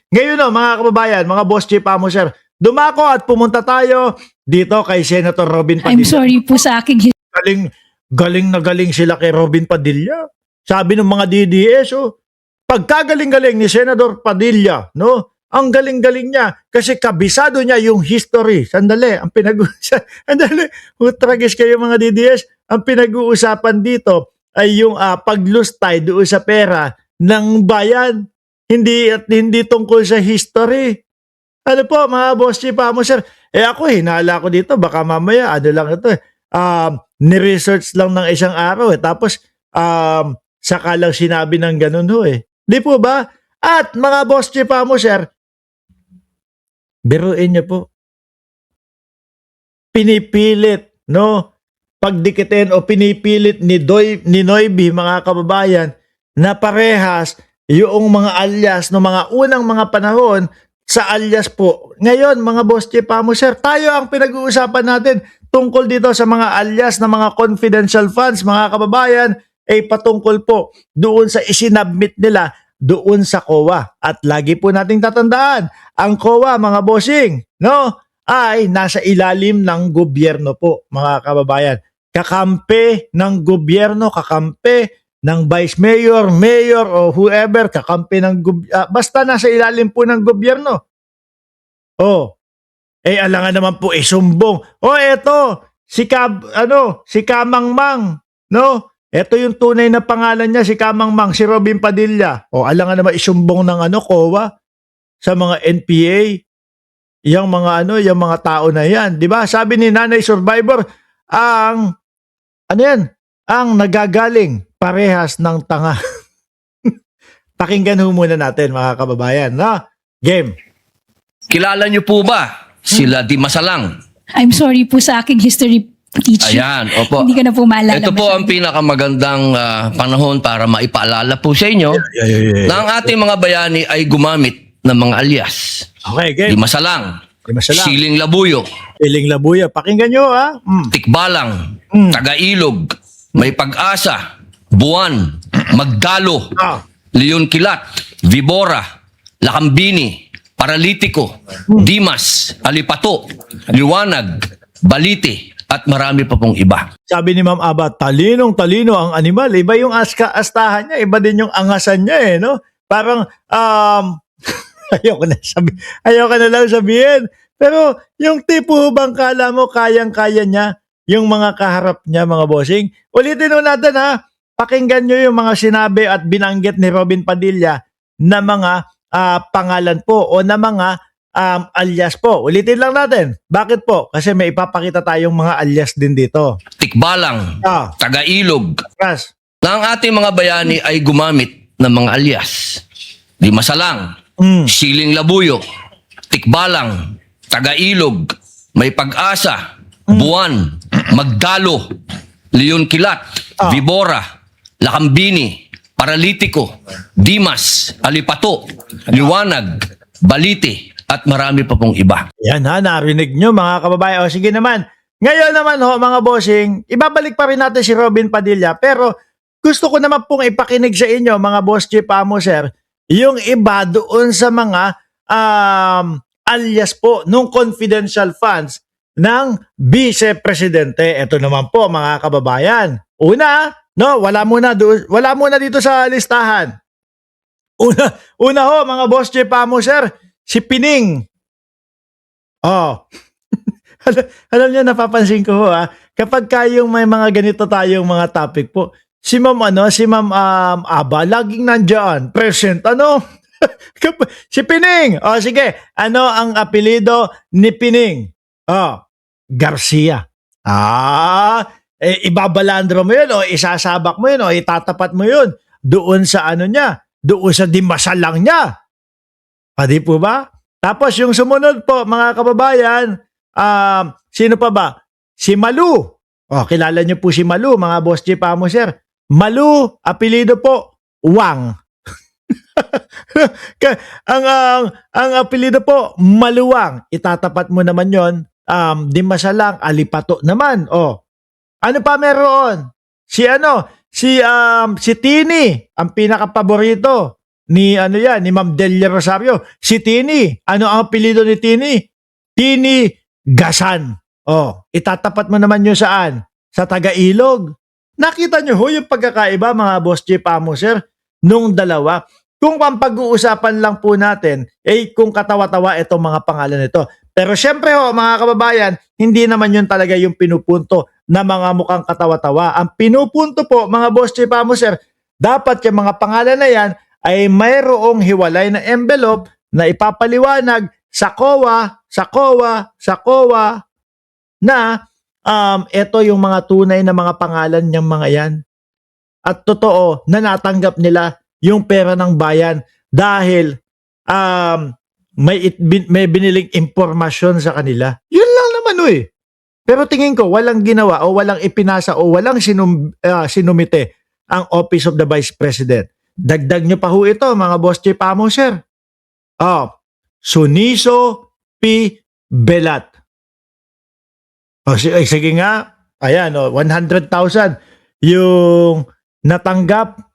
Ngayon no, mga kababayan, mga boss chief sir, dumako at pumunta tayo dito kay Senator Robin I'm Padilla. sorry po sa aking Galing na galing sila kay Robin Padilla. Sabi ng mga DDS, pagkagaling-galing ni Senator Padilla, no? Ang galing-galing niya kasi kabisado niya yung history. Sandali, ang pinag-uusapan, sandali, utragis kayo mga DDS, ang pinag-uusapan dito ay yung paglustay doon sa pera ng bayan. Hindi tungkol sa history. Ano po, mga boss chief sir? Ako, hinala ko dito, baka mamaya, ano lang ito ni-research lang ng isang araw tapos saka lang sinabi ng ganun Di po ba? At mga boss chief sir, biruin niyo po. Pinipilit, no? Pagdikitin o pinipilit ni Noybi, mga kababayan, na parehas yung mga alias no mga unang mga panahon sa alias po. Ngayon, mga boss chief sir, tayo ang pinag-uusapan natin tungkol dito sa mga alias na mga confidential funds, mga kababayan, ay patungkol po doon sa isinabmit nila doon sa COA. At lagi po nating tatandaan, ang COA, mga bossing, no, ay nasa ilalim ng gobyerno po, mga kababayan. Kakampi ng gobyerno, kakampi ng vice mayor, mayor o whoever, kakampi ng basta nasa ilalim po ng gobyerno. Alangan naman po sumbong. Eto si Kamangmang, no? Ito yung tunay na pangalan niya, si Kamangmang, si Robin Padilla. Alangan naman isumbong ng COA sa mga NPA, yung mga tao na yan, 'di ba? Sabi ni Nanay Survivor, ang nagagaling parehas ng tanga. Pakinggan ho muna natin, mga kababayan, na game. Kilala niyo po ba sila Di Masalang? I'm sorry po sa aking history teacher. Ayan, opo. Hindi ka na po maalala. Ito po ang pinakamagandang panahon para maipaalala po sa inyo na ang ating mga bayani ay gumamit ng mga alias. Okay, game. Di Masalang, Masalang. Siling Labuyo, Siling Labuyo. Pakinggan nyo, Tikbalang, Tagailog, May Pag-asa, Buwan, Magdalo, Leon Kilat, Vibora, Lakambini, Paralitiko, Dimas, Alipato, Liwanag, Balite, at marami pa pong iba. Sabi ni Ma'am Aba, talinong-talino ang animal. Iba yung astahan niya, iba din yung angasan niya no? Parang, ayoko na lang sabihin. Pero yung tipo bang kala mo kayang-kaya niya yung mga kaharap niya, mga bossing? Ulitin mo natin pakinggan nyo yung mga sinabi at binanggit ni Robin Padilla na mga pangalan po o na mga alias po. Ulitin lang natin. Bakit po? Kasi may ipapakita tayong mga alias din dito. Tikbalang, Tagailog, Kas. na ang ating mga bayani ay gumamit ng mga alias. Di Masalang, Siling Labuyo, Tikbalang, Tagailog, May Pag-asa, Buwan, Magdalo, Leon Kilat, Vibora, Lakambini, Paralitiko, Dimas, Alipato, Liwanag, Balite, at marami pa pong iba. Yan narinig nyo, mga kababayan. Sige naman. Ngayon naman mga bossing, ibabalik pa rin natin si Robin Padilla. Pero gusto ko naman pong ipakinig sa inyo, mga boss chief sir, yung iba doon sa mga alias po nung confidential funds ng Vice Presidente. Ito naman po, mga kababayan. Una, wala muna dito sa listahan. Una ho, mga boss chief sir, si Pining. Alam niyo, napapansin ko kapag kayong may mga ganito tayong mga topic po, si Ma'am Aba, laging nandiyan, present, si Pining. Sige, ano ang apelido ni Pining? Garcia. Ibabalandro mo yun, o isasabak mo yun, o itatapat mo yun doon sa niya, doon sa Di Masalang niya. Di po ba? Tapos yung sumunod po, mga kababayan, sino pa ba? Si Malu. Kilala niyo po si Malu, mga boss chief sir. Malu, apelido po, Wang. ang apelido po, Maluwang. Itatapat mo naman yon, Di Masalang, Alipato naman. Ano pa meron? Si Tini, ang pinaka-paborito. ni ano yan, ni Ma'am Delia Rosario, si Tini. Ano ang apelyido ni Tini? Tini Gasan. Oh, itatapat mo naman yun saan? Sa Taga-Ilog. Nakita nyo ho yung pagkakaiba, mga Boss J. Pamo, sir, nung dalawa. Kung ang pag-uusapan lang po natin, kung katawa-tawa itong mga pangalan nito. Pero syempre ho, mga kababayan, hindi naman yun talaga yung pinupunto na mga mukhang katawa-tawa. Ang pinupunto po, mga Boss J. Pamo, sir, dapat yung mga pangalan na yan ay mayroong hiwalay na envelope na ipapaliwanag sa COA na ito yung mga tunay na mga pangalan niyang mga yan. At totoo na natanggap nila yung pera ng bayan dahil may biniling impormasyon sa kanila. Yun lang naman eh. Pero tingin ko walang ginawa o walang ipinasa o walang sinumite ang Office of the Vice President. Dagdag nyo pa ho ito, mga Boss J. Pamo, sir. Suniso P. Belat. Sige nga. Ayan, 100,000 yung natanggap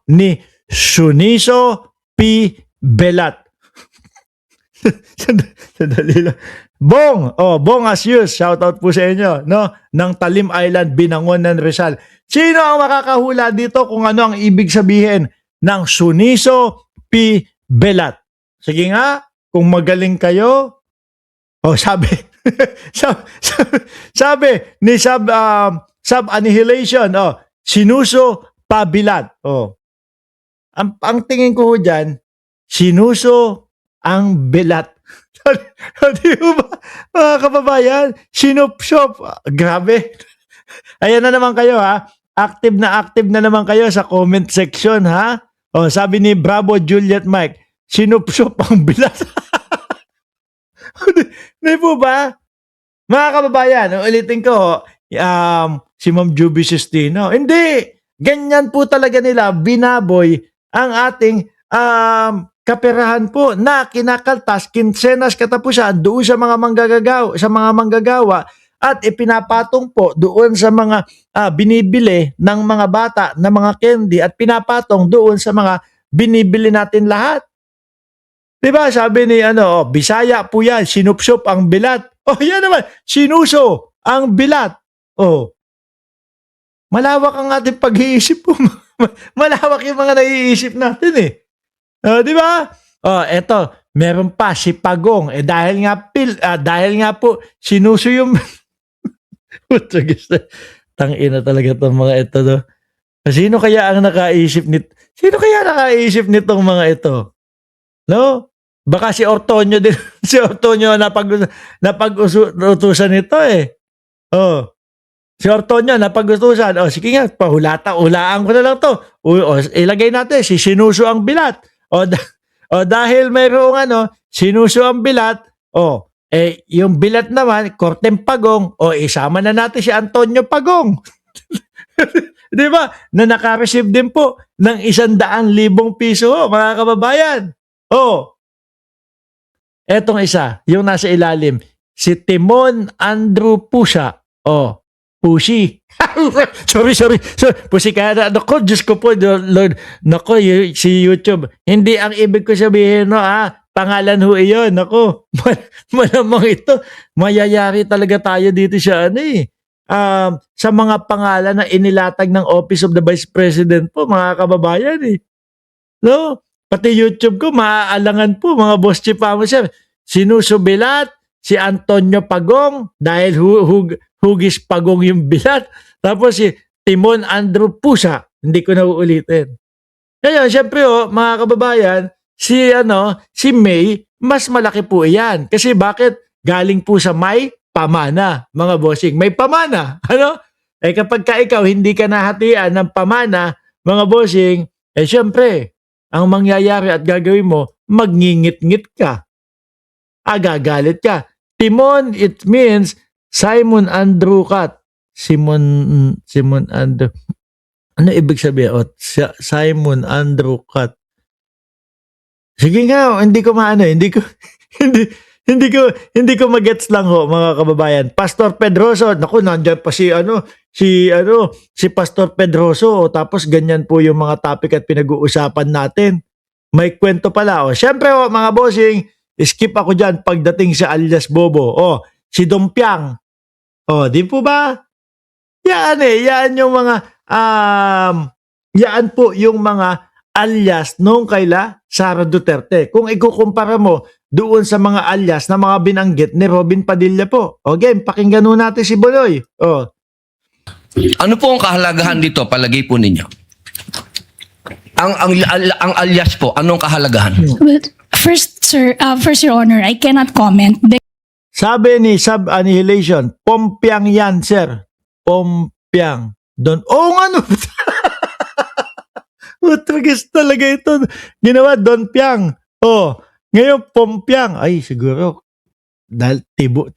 ni Suniso P. Belat. Sandali lang. Bong Asyus, shout out po sa inyo, ng Talim Island, Binangonan, Rizal. Sino ang makakahula dito kung ano ang ibig sabihin ng Suniso P. Belat? Sige nga, kung magaling kayo. Sabi sabi ni Sub Annihilation, Sinuso Pabilat. Ang tingin ko diyan, Sinuso ang Belat. Di ba, mga kababayan? Sinupshop. Grabe. Ayan na naman kayo, ha? Active na naman kayo sa comment section, ha? Sabi ni Bravo Juliet Mike, sinupshop ang Belat. Di po ba? Mga kababayan, ulitin ko, si Ma'am Juby Sistino. Hindi. Ganyan po talaga nila binaboy ang ating kaperahan po na kinakaltas, kinsenas katapusan doon sa mga manggagawa at ipinapatong po doon sa mga binibili ng mga bata na mga candy at pinapatong doon sa mga binibili natin lahat. Diba? Sabi ni Bisaya po yan, sinupsop ang bilat. Yan naman, sinuso ang bilat. Malawak ang ating pag-iisip po. Malawak yung mga naiisip natin eh. Di ba? Eto, meron pa si Pagong. Dahil nga po sinuso yung tangina talaga tong mga ito do. Sino kaya nakaisip nitong mga ito? No? Baka si Ortonio din, si Ortonio napag-utusan nito eh. Si Ortonio napag-utusan. Sige nga, hulaan ko na lang to. Ilagay natin si sinuso ang bilat. Dahil mayroong sinuso ang bilat, yung bilat naman, Korteng Pagong, isama na natin si Antonio Pagong. Di ba? Na naka-receive din po ng 100,000 piso, mga kababayan. Etong isa, yung nasa ilalim, si Timon Andrew Pusa. Pusi. sorry. Pusi kaya nako, Diyos ko po, Lord. Nako, si YouTube. Hindi ang ibig ko sabihin, pangalan ho iyon. Nako, malamang ito. Mayayari talaga tayo dito sa sa mga pangalan na inilatag ng Office of the Vice President po, mga kababayan eh. No? Pati YouTube ko, maaalangan po, mga Boss J. Pamo, sir. Sinuso Bilat, si Antonio Pagong, dahil hugis Pagong yung bilat. Tapos si Timon Andrew Pusa, hindi ko na uulitin. Ngayon, syempre mga kababayan, si May, mas malaki po iyan. Kasi bakit? Galing po sa may pamana, mga bossing. May pamana. Kapag ikaw hindi ka nahatian ng pamana, mga bossing, syempre, ang mangyayari at gagawin mo, magngingit-ngit ka. Agagalit ka. Timon, it means Simon Andrew Cat. Simon Andrew. Ano ibig sabihin? Simon Andrew Cat. Sige nga, hindi ko magets lang ho, mga kababayan. Pastor Pedroso, naku, nandiyan pa si Pastor Pedroso, tapos ganyan po yung mga topic at pinag-uusapan natin. May kwento pala. O, syempre, mga bossing, skip ako dyan pagdating sa alias Bobo. O, si Dompiang. O, di po ba? Yan yung mga, yan po yung mga alias nung kaila Sara Duterte. Kung ikukumpara mo doon sa mga alias na mga binanggit ni Robin Padilla po. O, game, pakinggan nun natin si Boloy. O, Ano po ang kahalagahan dito, palagay po ninyo? Ang alias po, anong kahalagahan? Well, first, sir, first, Your Honor, I cannot comment. sabi ni Sub Annihilation, Pompiang yan, sir. Pompiang. Don, nga no. Utragis talaga ito. Ginawa, Don Piang. Oh, ngayon, Pompiang. Ay, siguro, dahil tibo.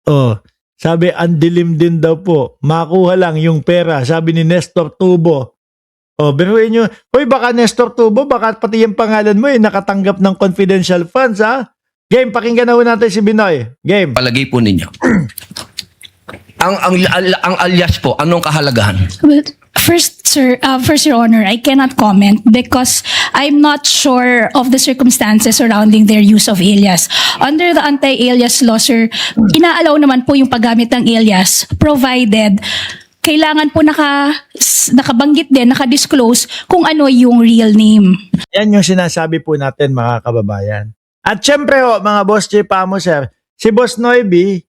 Oh, sabi, ang dilim din daw po. Makuha lang yung pera. Sabi ni Nestor Tubo. Oh, biruin nyo. Hoy, baka Nestor Tubo, baka pati yung pangalan mo nakatanggap ng confidential funds, ha? Game, pakinggan na ho natin si Binoy. Game. Palagay po ninyo. Ang alias po, anong kahalagahan? Well, first, sir, first, Your Honor, I cannot comment because I'm not sure of the circumstances surrounding their use of alias. Under the anti-alias law, sir, inaalaw naman po yung paggamit ng alias provided kailangan po nakabanggit din, nakadisclose kung ano yung real name. Yan yung sinasabi po natin, mga kababayan. At syempre, mga boss J. Pamo, sir, si Boss Noyby,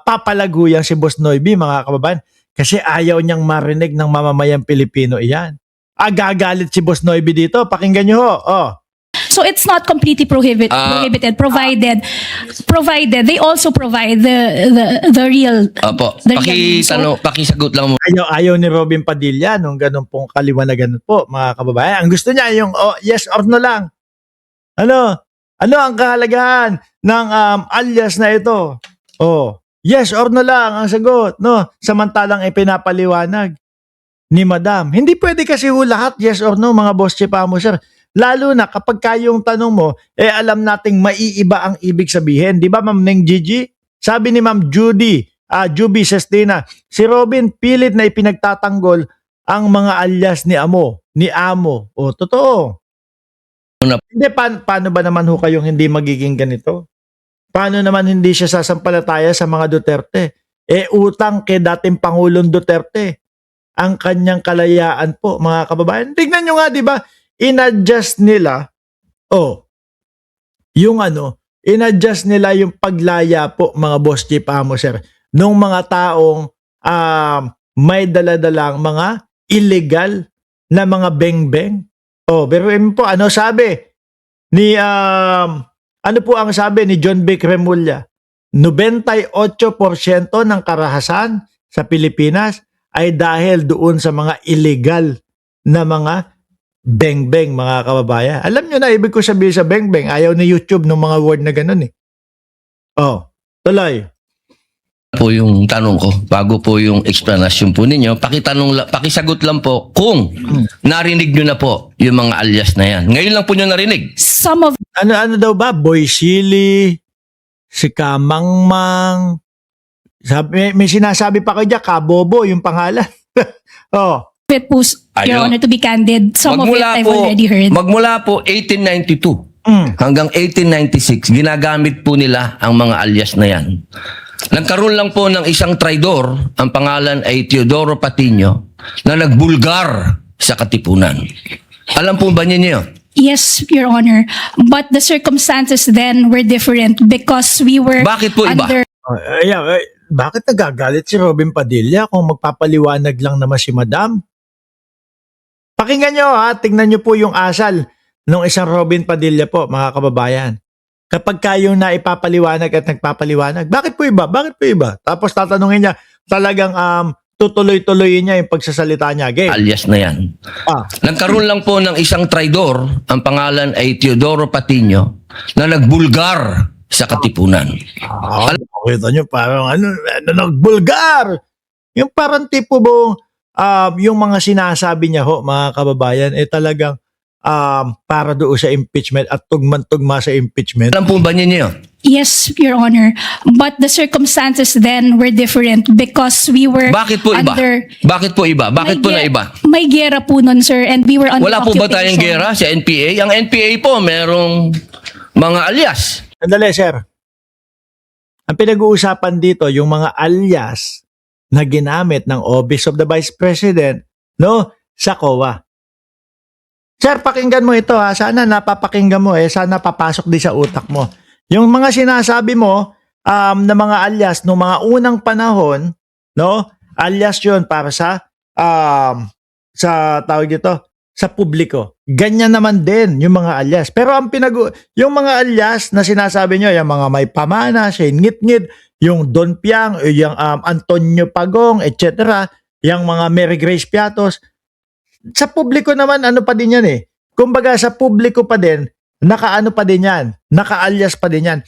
papalago yan si Boss Noyby, mga kababayan, kasi ayaw niyang marinig ng mamamayang Pilipino iyan. Gagalit si Boss Noyby dito. Pakinggan niyo ho. Oh. So it's not completely prohibited provided they also provide the real Opo, the real name. pakisagot lang mo. Ayaw ni Robin Padilla nung ganun pong kaliwanagan po, mga kababayan. Ang gusto niya yung yes or no lang. Ano ang kahalagahan ng alias na ito? Oh, yes or no lang ang sagot, no? Samantalang ipinapaliwanag ni Madam. Hindi pwede kasi lahat yes or no, mga boss Chipamo, sir. Lalo na kapag kayong tanong mo, alam nating maiiba ang ibig sabihin. Di ba, Ma'am Neng Gigi? Sabi ni Ma'am Juby Sestina, si Robin pilit na ipinagtatanggol ang mga alias ni Amo. O, totoo. Hindi, paano ba naman ho kayong hindi magiging ganito? Paano naman hindi siya sasampalataya sa mga Duterte? Utang kay dating Pangulong Duterte ang kanyang kalayaan po, mga kababayan. Tignan nyo nga, di ba? In-adjust nila, in-adjust nila yung paglaya po, mga boss Chief Amo, sir, nung mga taong may daladalang mga illegal na mga beng-beng. Pero po, ano sabi ni ano po ang sabi ni John B. Cremulya? 98% ng karahasan sa Pilipinas ay dahil doon sa mga illegal na mga beng-beng, mga kababayan. Alam nyo na, ibig ko sabihin sa beng-beng, ayaw ni YouTube ng mga word na ganun eh. Tuloy. Po yung tanong ko, bago po yung explanation po ninyo, pakisagot lang po kung narinig nyo na po yung mga alias na yan. Ngayon lang po nyo narinig. Some of Ano daw ba? Boy Silly, si Kamangmang, may sinasabi pa kayo dyan, Kabobo, yung pangalan. it po, Your Honor, to be candid, some of it I've already heard. Magmula po 1892 hanggang 1896, ginagamit po nila ang mga alias na yan. Nagkaroon lang po ng isang traidor, ang pangalan ay Teodoro Patino, na nagbulgar sa Katipunan. Alam po ba niyo yun? Yes, Your Honor. But the circumstances then were different because we were Bakit po iba? under Bakit nagagalit si Robin Padilla kung magpapaliwanag lang naman si Madam? Pakinggan nyo tingnan nyo po yung asal ng isang Robin Padilla po, mga kababayan. Kapag kayo na ipapaliwanag at nagpapaliwanag, bakit po iba? Bakit po iba? Tapos tatanungin niya, talagang tutuloy-tuloyin niya yung pagsasalita niya. Game. Alias na yan. Nagkaroon lang po ng isang traidor, ang pangalan ay Teodoro Patino, na nagbulgar sa Katipunan. Kita nyo, parang nagbulgar. Yung parang tipo bong, yung mga sinasabi niya ho, mga kababayan, talagang para doon sa impeachment at tugman-tugma sa impeachment. Alam po ba niyo yun? Yes, Your Honor. But the circumstances then were different because we were Bakit po iba? under... Bakit po iba? Bakit po na iba? May gera po nun, sir, and we were under Wala po ba tayong occupation. gera sa NPA? Ang NPA po, merong mga alias. Sandali, sir. Ang pinag-uusapan dito, yung mga alias na ginamit ng Office of the Vice President, no, sa COA. Sir, pakinggan mo ito ha. Sana napapakinggan mo sana papasok din sa utak mo. Yung mga sinasabi mo na mga alias no mga unang panahon, no? Alias 'yun para sa tawag dito, sa publiko. Ganyan naman din yung mga alias. Pero ang yung mga alias na sinasabi nyo, yung mga may pamana, Shane Ngit-Ngit, yung Don Piang, yung Antonio Pagong, etc., yung mga Mary Grace Piatos, sa publiko naman, ano pa din yan eh. Kumbaga sa publiko pa din, naka-alias pa din yan.